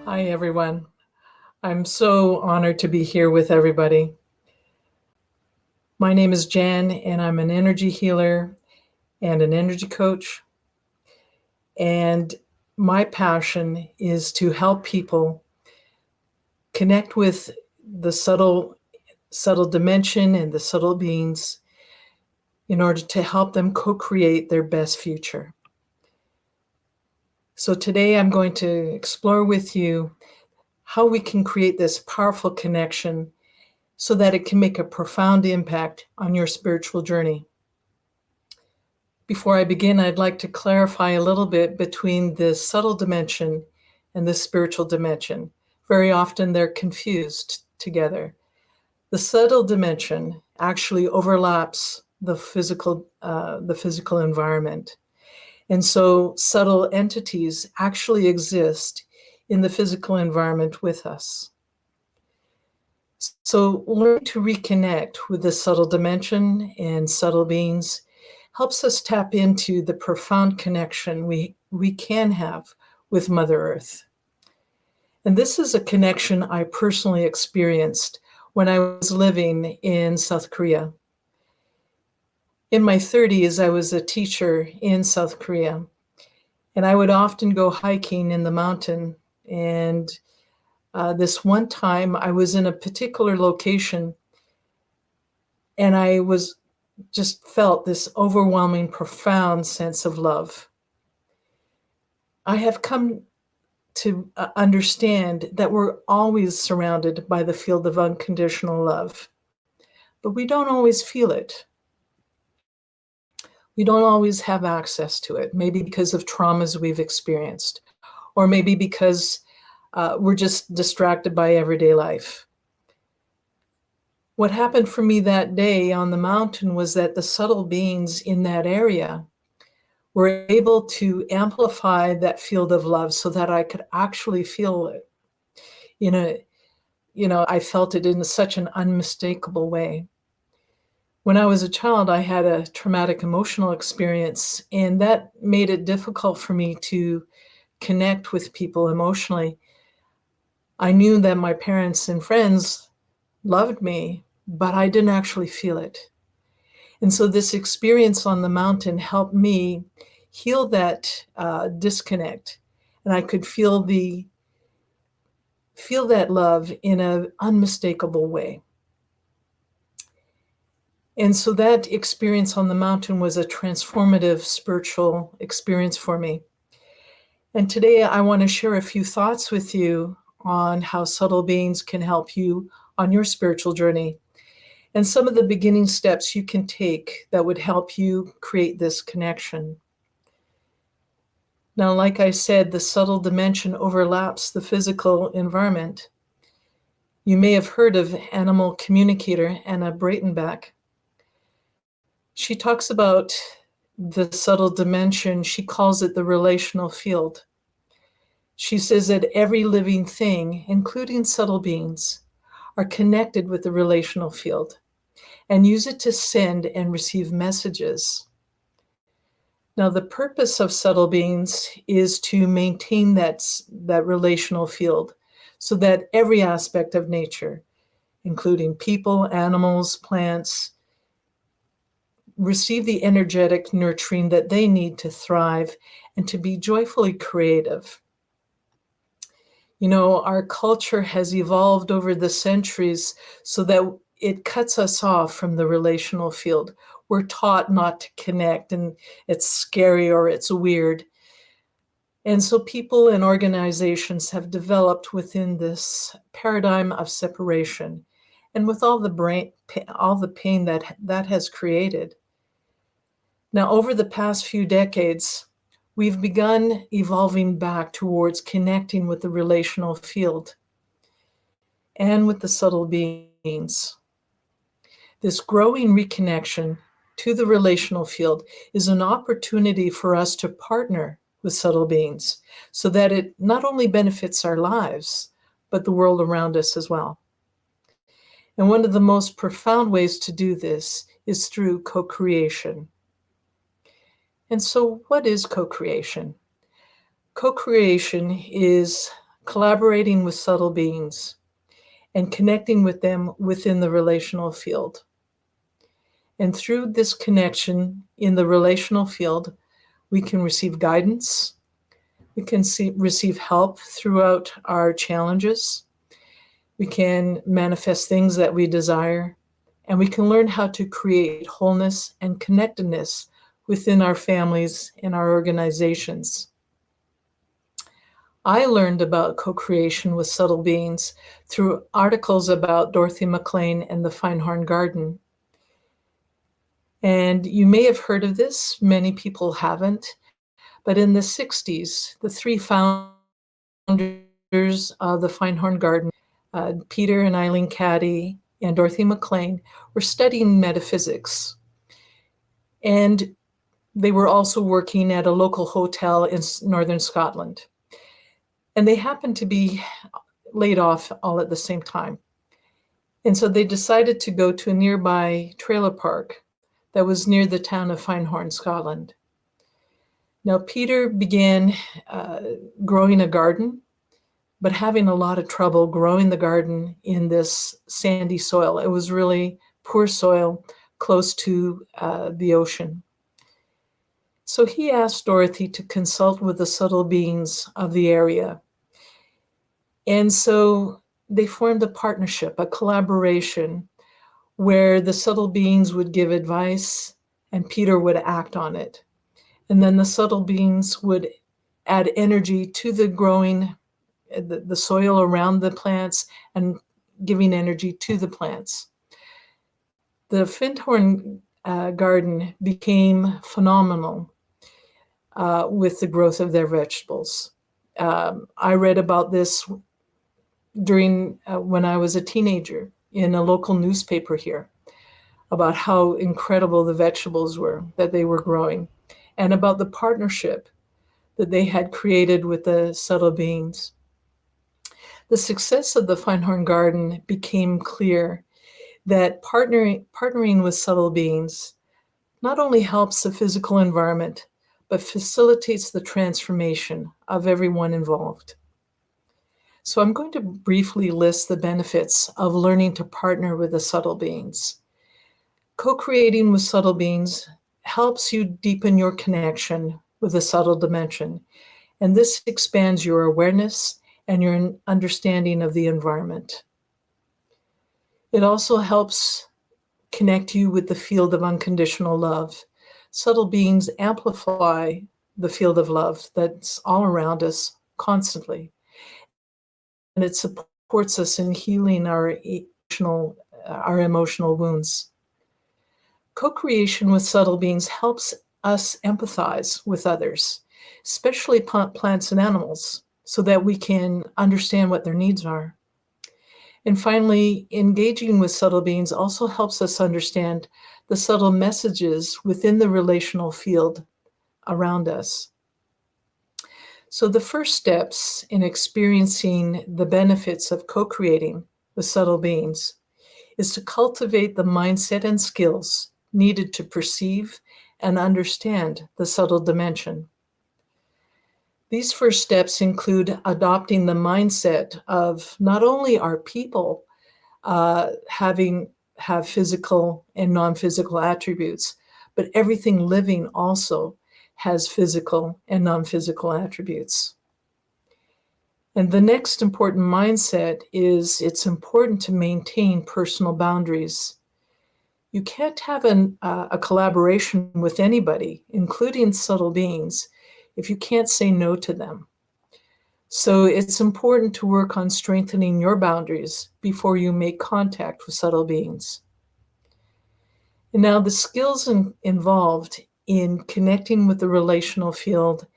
Hi, everyone. I'm so honored to be here with everybody. My name is Jan, and I'm an energy healer and an energy coach. And my passion is to help people connect with the subtle dimension and the subtle beings in order to help them co-create their best future. So today I'm going to explore with you how we can create this powerful connection so that it can make a profound impact on your spiritual journey. Before I begin, I'd like to clarify a little bit between the subtle dimension and the spiritual dimension. Very often they're confused together. The subtle dimension actually overlaps the physical environment. And so subtle entities actually exist in the physical environment with us. So learning to reconnect with the subtle dimension and subtle beings helps us tap into the profound connection we can have with Mother Earth. And this is a connection I personally experienced when I was living in South Korea. In my 30s, I was a teacher in South Korea, and I would often go hiking in the mountain. And this one time I was in a particular location, and I just felt this overwhelming, profound sense of love. I have come to understand that we're always surrounded by the field of unconditional love, but we don't always feel it. We don't always have access to it, maybe because of traumas we've experienced, or maybe because we're just distracted by everyday life. What happened for me that day on the mountain was that the subtle beings in that area were able to amplify that field of love so that I could actually feel it. I felt it in such an unmistakable way. When I was a child, I had a traumatic emotional experience, and that made it difficult for me to connect with people emotionally. I knew that my parents and friends loved me, but I didn't actually feel it. And so this experience on the mountain helped me heal that disconnect, and I could feel that love in an unmistakable way. And so that experience on the mountain was a transformative spiritual experience for me. And today I want to share a few thoughts with you on how subtle beings can help you on your spiritual journey, and some of the beginning steps you can take that would help you create this connection. Now, like I said, the subtle dimension overlaps the physical environment. You may have heard of animal communicator Anna Breitenbach. She talks about the subtle dimension. She calls it the relational field. She says that every living thing, including subtle beings, are connected with the relational field and use it to send and receive messages. Now, the purpose of subtle beings is to maintain that relational field so that every aspect of nature, including people, animals, plants, receive the energetic nurturing that they need to thrive and to be joyfully creative. Our culture has evolved over the centuries so that it cuts us off from the relational field. We're taught not to connect, and it's scary or it's weird. And so people and organizations have developed within this paradigm of separation, and with all the pain that has created. Now, over the past few decades, we've begun evolving back towards connecting with the relational field and with the subtle beings. This growing reconnection to the relational field is an opportunity for us to partner with subtle beings so that it not only benefits our lives, but the world around us as well. And one of the most profound ways to do this is through co-creation. And so what is co-creation? Co-creation is collaborating with subtle beings, and connecting with them within the relational field. And through this connection in the relational field, we can receive guidance, we can receive help throughout our challenges, we can manifest things that we desire, and we can learn how to create wholeness and connectedness within our families and our organizations. I learned about co-creation with subtle beings through articles about Dorothy McLean and the Feinhorn Garden. And you may have heard of this, many people haven't, but in the 60s, the three founders of the Feinhorn Garden, Peter and Eileen Caddy and Dorothy McLean, were studying metaphysics. And they were also working at a local hotel in northern Scotland. And they happened to be laid off all at the same time. And so they decided to go to a nearby trailer park that was near the town of Feinhorn, Scotland. Now, Peter began growing a garden, but having a lot of trouble growing the garden in this sandy soil. It was really poor soil close to the ocean. So he asked Dorothy to consult with the subtle beings of the area. And so they formed a partnership, a collaboration, where the subtle beings would give advice and Peter would act on it. And then the subtle beings would add energy to the growing, the soil around the plants and giving energy to the plants. The Feinhorn garden became phenomenal with the growth of their vegetables. I read about this during when I was a teenager in a local newspaper here, about how incredible the vegetables were that they were growing, and about the partnership that they had created with the subtle beings. The success of the Feinhorn Garden became clear that partnering with subtle beings not only helps the physical environment, but facilitates the transformation of everyone involved. So I'm going to briefly list the benefits of learning to partner with the subtle beings. Co-creating with subtle beings helps you deepen your connection with the subtle dimension, and this expands your awareness and your understanding of the environment. It also helps connect you with the field of unconditional love. Subtle beings amplify the field of love that's all around us constantly, and it supports us in healing our emotional wounds. Co-creation with subtle beings helps us empathize with others, especially plants and animals, so that we can understand what their needs are. And finally, engaging with subtle beings also helps us understand the subtle messages within the relational field around us. So the first steps in experiencing the benefits of co-creating with subtle beings is to cultivate the mindset and skills needed to perceive and understand the subtle dimension. These first steps include adopting the mindset of not only are people have physical and non-physical attributes, but everything living also has physical and non-physical attributes. And the next important mindset is it's important to maintain personal boundaries. You can't have a collaboration with anybody, including subtle beings, if you can't say no to them. So it's important to work on strengthening your boundaries before you make contact with subtle beings. And now the skills involved in connecting with the relational field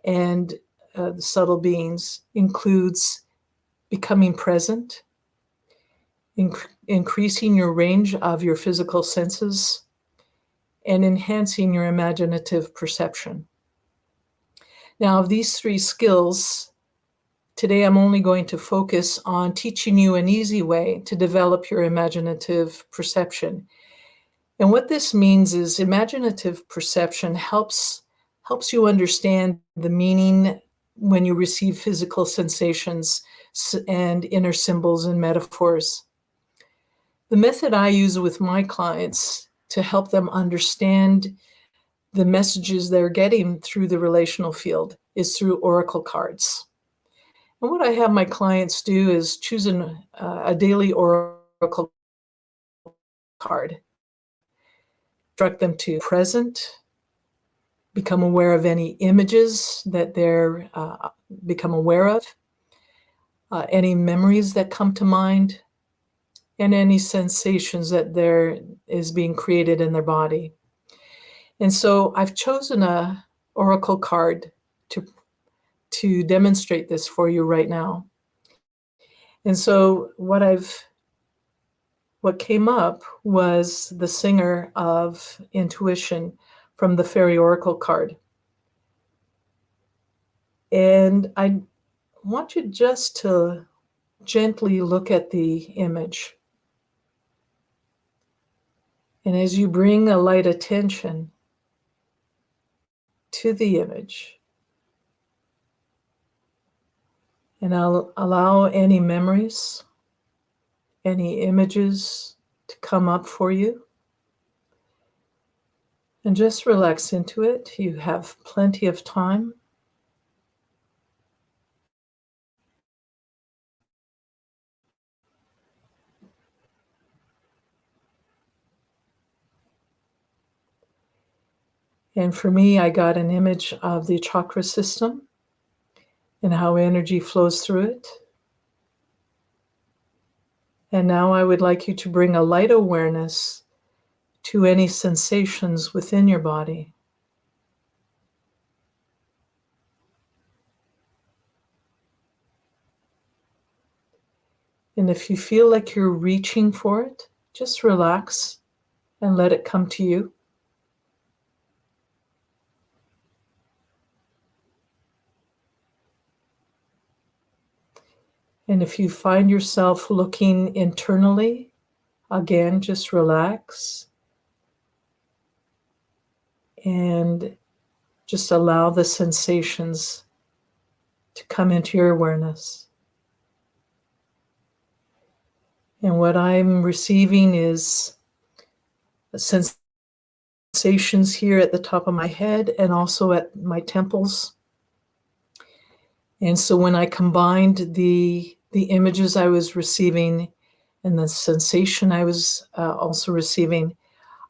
and the subtle beings includes becoming present, increasing your range of your physical senses, and enhancing your imaginative perception. Now, of these three skills, today I'm only going to focus on teaching you an easy way to develop your imaginative perception. And what this means is imaginative perception helps you understand the meaning when you receive physical sensations and inner symbols and metaphors. The method I use with my clients to help them understand the messages they're getting through the relational field is through oracle cards. And what I have my clients do is choose a daily oracle card, instruct them to present, become aware of any images that they're become aware of, any memories that come to mind, and any sensations that there is being created in their body. And so I've chosen a oracle card to demonstrate this for you right now. And so what came up was the singer of intuition from the fairy oracle card. And I want you just to gently look at the image. And as you bring a light attention to the image, and I'll allow any memories, any images to come up for you. And just relax into it. You have plenty of time. And for me, I got an image of the chakra system and how energy flows through it. And now I would like you to bring a light awareness to any sensations within your body. And if you feel like you're reaching for it, just relax and let it come to you. And if you find yourself looking internally, again, just relax and just allow the sensations to come into your awareness. And what I'm receiving is sensations here at the top of my head and also at my temples. And so when I combined the images I was receiving and the sensation I was also receiving,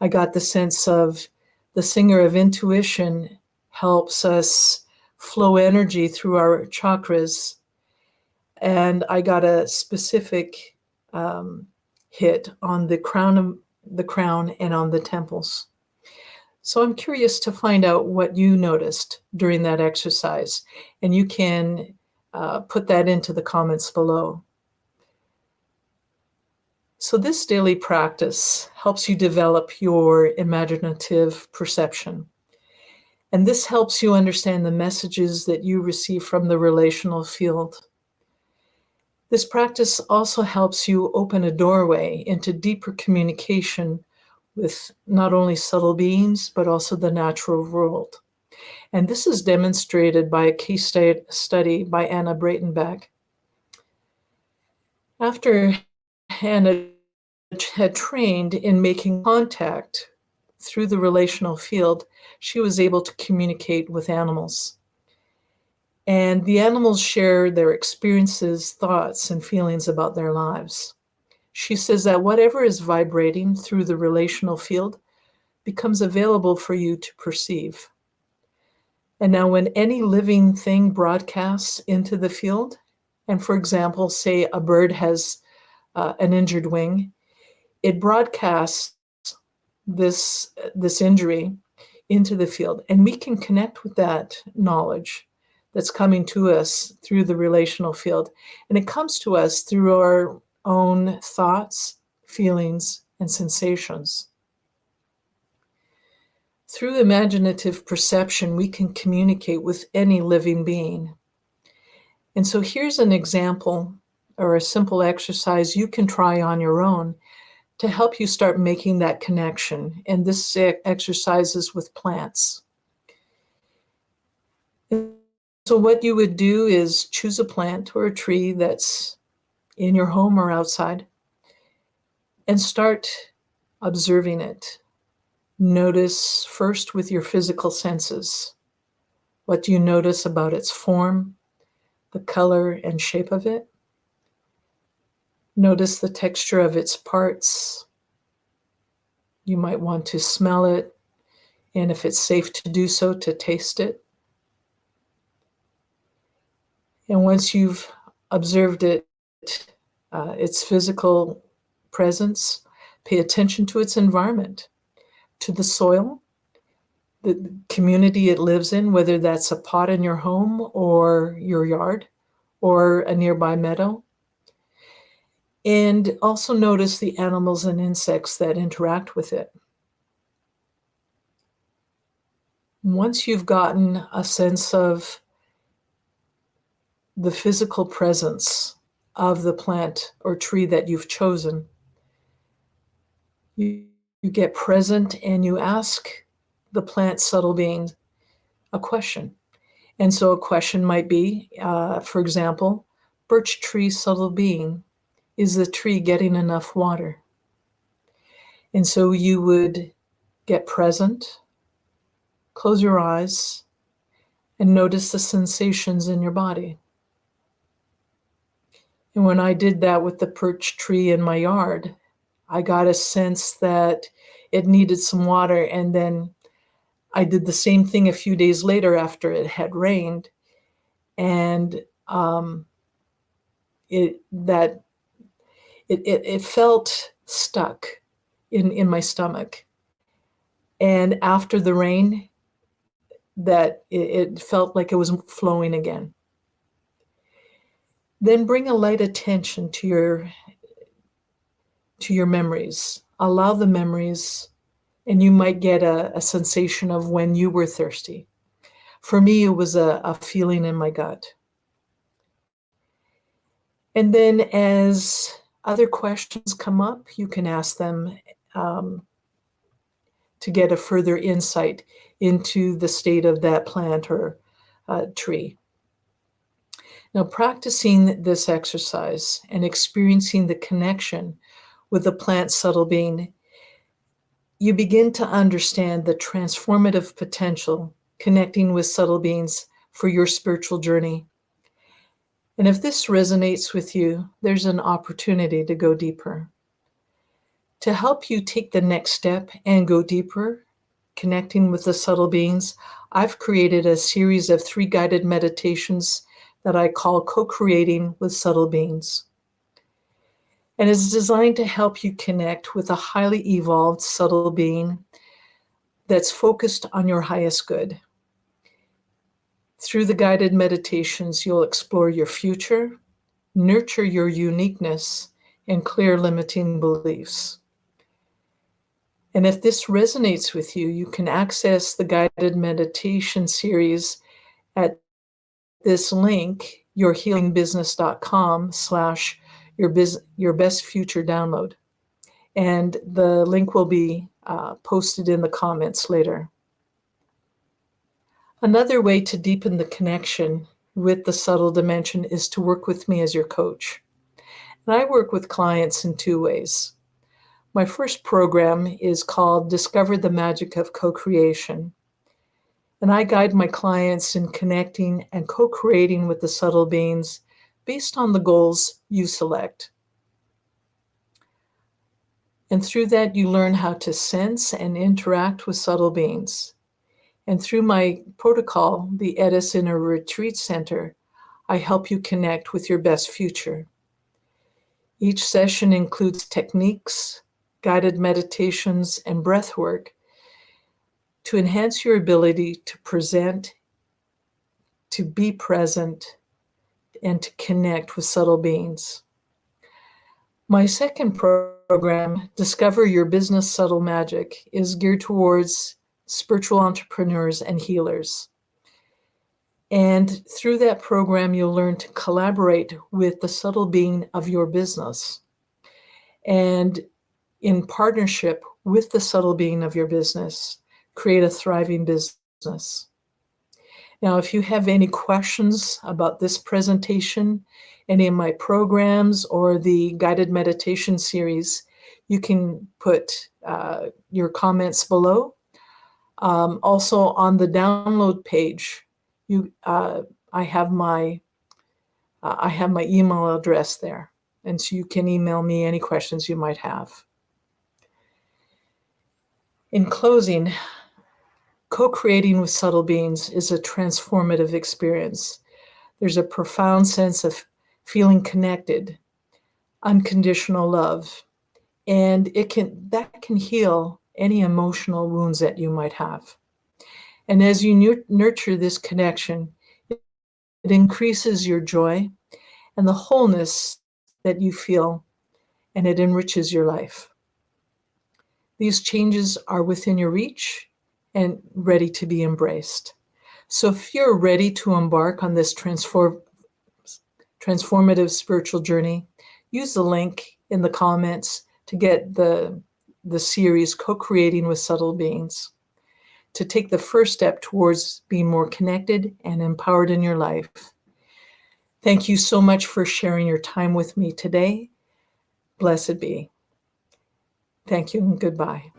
I got the sense of the singer of intuition helps us flow energy through our chakras. And I got a specific hit on the crown and on the temples. So I'm curious to find out what you noticed during that exercise, and you can put that into the comments below. So this daily practice helps you develop your imaginative perception. And this helps you understand the messages that you receive from the relational field. This practice also helps you open a doorway into deeper communication with not only subtle beings, but also the natural world. And this is demonstrated by a case study by Anna Breitenbach. After Anna had trained in making contact through the relational field, she was able to communicate with animals. And the animals share their experiences, thoughts, and feelings about their lives. She says that whatever is vibrating through the relational field becomes available for you to perceive. And now when any living thing broadcasts into the field, and for example, say a bird has an injured wing, it broadcasts this injury into the field. And we can connect with that knowledge that's coming to us through the relational field. And it comes to us through our own thoughts, feelings, and sensations. Through imaginative perception, we can communicate with any living being. And so here's an example or a simple exercise you can try on your own to help you start making that connection. And this exercise is with plants. So what you would do is choose a plant or a tree that's in your home or outside and start observing it. Notice first with your physical senses. What do you notice about its form, the color and shape of it? Notice the texture of its parts. You might want to smell it, and if it's safe to do so, to taste it. And once you've observed it, its physical presence, pay attention to its environment, to the soil, the community it lives in, whether that's a pot in your home or your yard or a nearby meadow. And also notice the animals and insects that interact with it. Once you've gotten a sense of the physical presence of the plant or tree that you've chosen, you get present and you ask the plant subtle being a question. And so a question might be, for example, birch tree subtle being, is the tree getting enough water? And so you would get present, close your eyes, and notice the sensations in your body. And when I did that with the birch tree in my yard, I got a sense that it needed some water. And then I did the same thing a few days later after it had rained. And it felt stuck in my stomach. And after the rain, that it felt like it was flowing again. Then bring a light attention to your memories. Allow the memories, and you might get a sensation of when you were thirsty. For me, it was a feeling in my gut. And then as other questions come up, you can ask them to get a further insight into the state of that plant or tree. Now, practicing this exercise and experiencing the connection with the plant's subtle being, you begin to understand the transformative potential connecting with subtle beings for your spiritual journey. And if this resonates with you, there's an opportunity to go deeper. To help you take the next step and go deeper, connecting with the subtle beings, I've created a series of 3 guided meditations that I call Co-Creating with Subtle Beings. And it's designed to help you connect with a highly evolved subtle being that's focused on your highest good. Through the guided meditations, you'll explore your future, nurture your uniqueness, and clear limiting beliefs. And if this resonates with you, you can access the guided meditation series at this link, yourhealingbusiness.com/your best future download. And the link will be posted in the comments later. Another way to deepen the connection with the subtle dimension is to work with me as your coach. And I work with clients in 2 ways. My first program is called Discover the Magic of Co-Creation. And I guide my clients in connecting and co-creating with the subtle beings based on the goals you select. And through that, you learn how to sense and interact with subtle beings. And through my protocol, the Edison Retreat Center, I help you connect with your best future. Each session includes techniques, guided meditations, and breath work to enhance your ability to present, to be present, and to connect with subtle beings. My second program, Discover Your Business Subtle Magic, is geared towards spiritual entrepreneurs and healers. And through that program, you'll learn to collaborate with the subtle being of your business. And in partnership with the subtle being of your business, create a thriving business. Now, if you have any questions about this presentation, any of my programs, or the guided meditation series, you can put your comments below. Also, on the download page, I have my email address there, and so you can email me any questions you might have. In closing, co-creating with subtle beings is a transformative experience. There's a profound sense of feeling connected, unconditional love, and that can heal any emotional wounds that you might have. And as you nurture this connection, it increases your joy and the wholeness that you feel, and it enriches your life. These changes are within your reach and ready to be embraced. So if you're ready to embark on this transformative spiritual journey, use the link in the comments to get the series Co-Creating with Subtle Beings, to take the first step towards being more connected and empowered in your life. Thank you so much for sharing your time with me today. Blessed be. Thank you and goodbye.